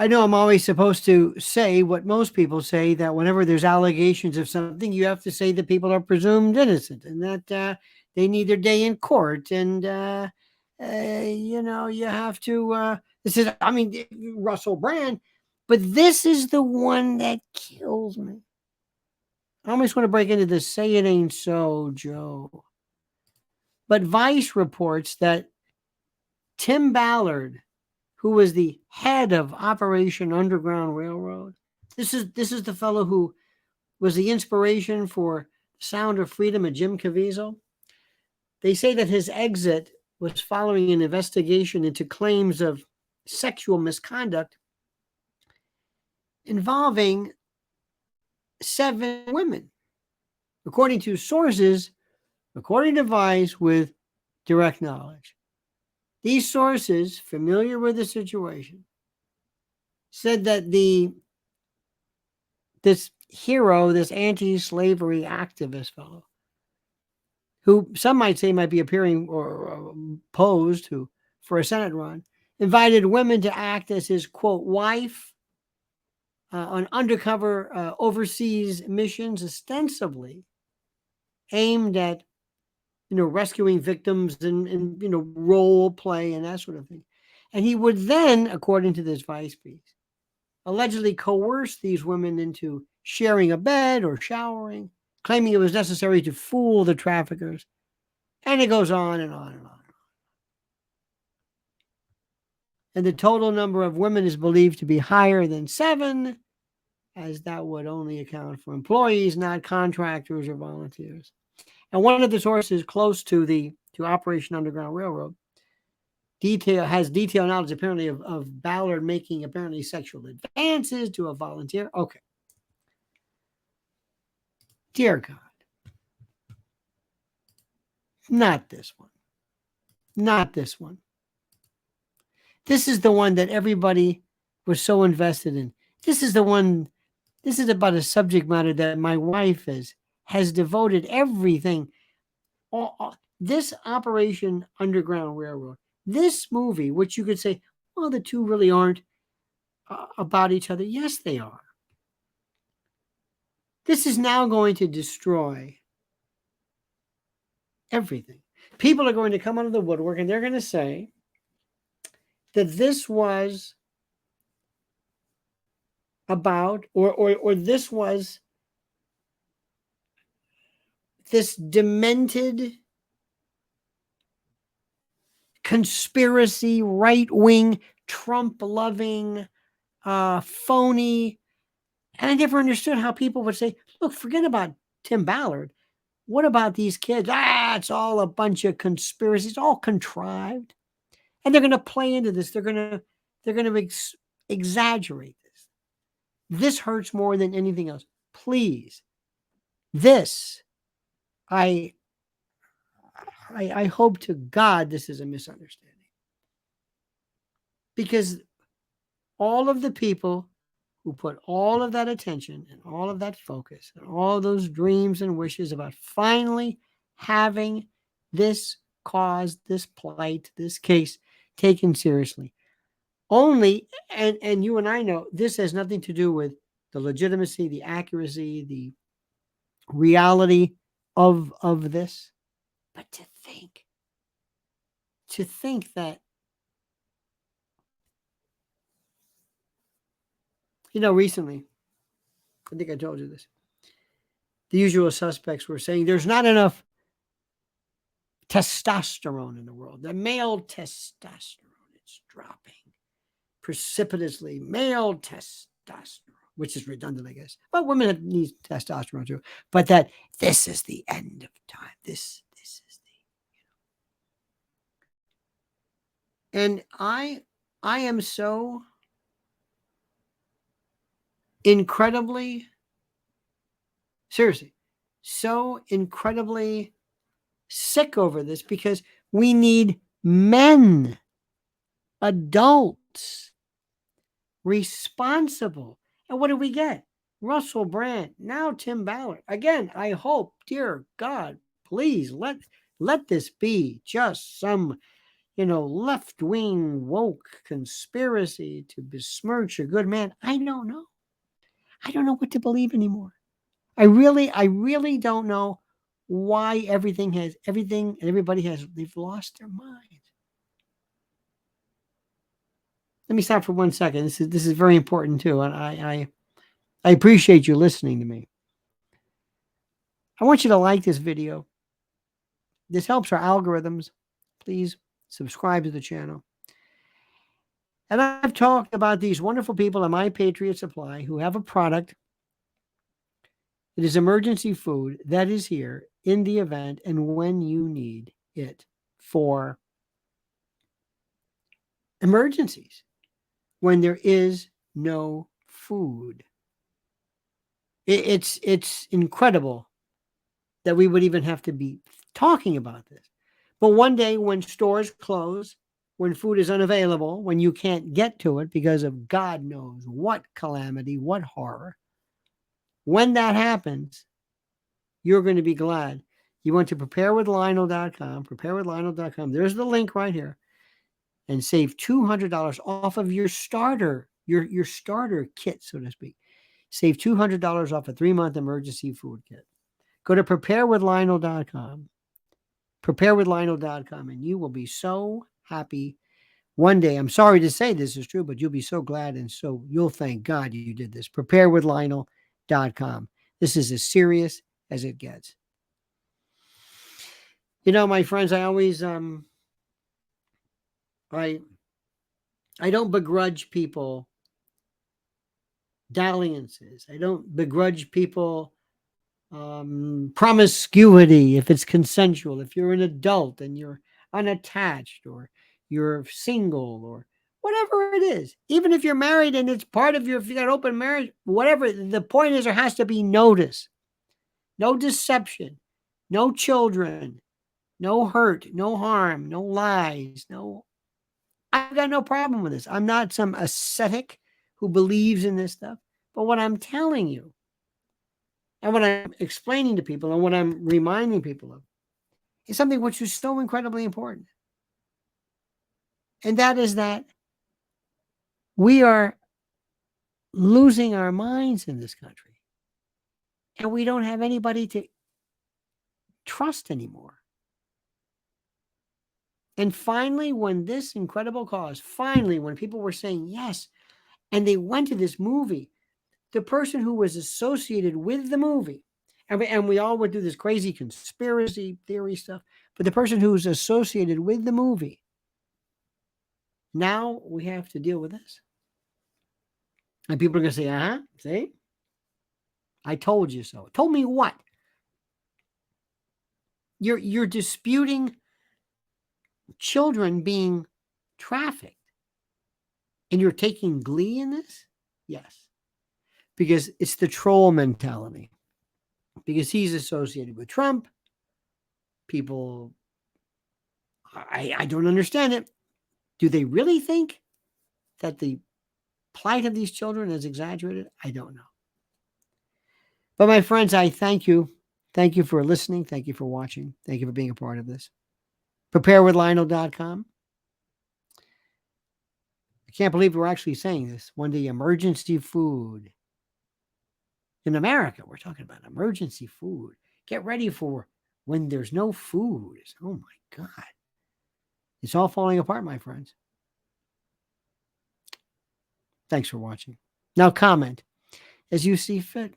I know I'm always supposed to say what most people say, that whenever there's allegations of something, you have to say that people are presumed innocent and that they need their day in court. And, you have to, this is, I mean, Russell Brand, but this is the one that kills me. I almost want to break into this. Say it ain't so, Joe. But Vice reports that Tim Ballard, who was the head of Operation Underground Railroad. This is the fellow who was the inspiration for Sound of Freedom of Jim Caviezel. They say that his exit was following an investigation into claims of sexual misconduct involving 7 women, according to sources, according to Vice, with direct knowledge. These sources, familiar with the situation, said that this hero, this anti-slavery activist fellow, who some might say might be appearing or posed for a Senate run, invited women to act as his, quote, wife on undercover overseas missions, ostensibly aimed at, rescuing victims and role play and that sort of thing. And he would then, according to this Vice piece, allegedly coerce these women into sharing a bed or showering, claiming it was necessary to fool the traffickers. And it goes on and on and on. And the total number of women is believed to be higher than 7, as that would only account for employees, not contractors or volunteers. And one of the sources close to Operation Underground Railroad has detailed knowledge apparently of Ballard making apparently sexual advances to a volunteer. Okay. Dear God. Not this one. Not this one. This is the one that everybody was so invested in. This is the one, this is about a subject matter that my wife has devoted everything. This Operation Underground Railroad, this movie, which you could say, well, the two really aren't about each other. Yes, they are. This is now going to destroy everything. People are going to come out of the woodwork and they're going to say that this was about, or this was this demented conspiracy, right-wing, Trump-loving, phony. And I never understood how people would say, look, forget about Tim Ballard. What about these kids? It's all a bunch of conspiracies, all contrived. And they're going to play into this. They're going to exaggerate this. This hurts more than anything else. Please. This, I hope to God this is a misunderstanding. Because all of the people who put all of that attention and all of that focus and all those dreams and wishes about finally having this cause, this plight, this case taken seriously. Only, and you and I know, this has nothing to do with the legitimacy, the accuracy, the reality of this. But to think that, recently, I think I told you this, the usual suspects were saying there's not enough testosterone in the world. The male testosterone, it's dropping precipitously. Male testosterone, which is redundant, I guess. But women need testosterone too. But that this is the end of time. This is the, and I am so incredibly, seriously, so incredibly sick over this, because we need men, adults, responsible. And what do we get? Russell Brand, now Tim Ballard. Again, I hope, dear God, please let this be just some left-wing woke conspiracy to besmirch a good man. I don't know. I don't know what to believe anymore. I really don't know why everything and everybody they've lost their mind. Let me stop for 1 second. This is very important too, and I appreciate you listening to me. I want you to like this video. This helps our algorithms. Please subscribe to the channel. And I've talked about these wonderful people at My Patriot Supply who have a product. It is emergency food that is here in the event and when you need it for emergencies, when there is no food. It's incredible that we would even have to be talking about this. But one day when stores close, when food is unavailable, when you can't get to it because of God knows what calamity, what horror, when that happens, you're going to be glad. You went to preparewithlionel.com, preparewithlionel.com. There's the link right here. And save $200 off of your starter, your starter kit, so to speak. Save $200 off a 3-month emergency food kit. Go to preparewithlionel.com, preparewithlionel.com, and you will be so happy one day. I'm sorry to say this is true, but you'll be so glad and so you'll thank God you did this. Preparewithlionel.com. This is as serious as it gets. My friends, I always I don't begrudge people dalliances. I don't begrudge people promiscuity if it's consensual. If you're an adult and you're unattached or you're single or whatever it is, even if you're married and it's part of if you got open marriage, whatever. The point is there has to be notice, no deception, no children, no hurt, no harm, no lies, no. I've got no problem with this. I'm not some ascetic who believes in this stuff. But what I'm telling you and what I'm explaining to people and what I'm reminding people of is something which is so incredibly important. And that is that we are losing our minds in this country. And we don't have anybody to trust anymore. And finally, when this incredible cause, when people were saying yes, and they went to this movie, the person who was associated with the movie, and we all went through this crazy conspiracy theory stuff, but the person who was associated with the movie, now we have to deal with this. And people are going to say, see? I told you so. Told me what? You're disputing children being trafficked. And you're taking glee in this? Yes. Because it's the troll mentality. Because he's associated with Trump. People, I don't understand it. Do they really think that the plight of these children is exaggerated? I don't know. But my friends, I thank you. Thank you for listening. Thank you for watching. Thank you for being a part of this. Preparewithlionel.com. I can't believe we're actually saying this. One day, emergency food. In America, we're talking about emergency food. Get ready for when there's no food. Oh my God. It's all falling apart, my friends. Thanks for watching. Now comment as you see fit.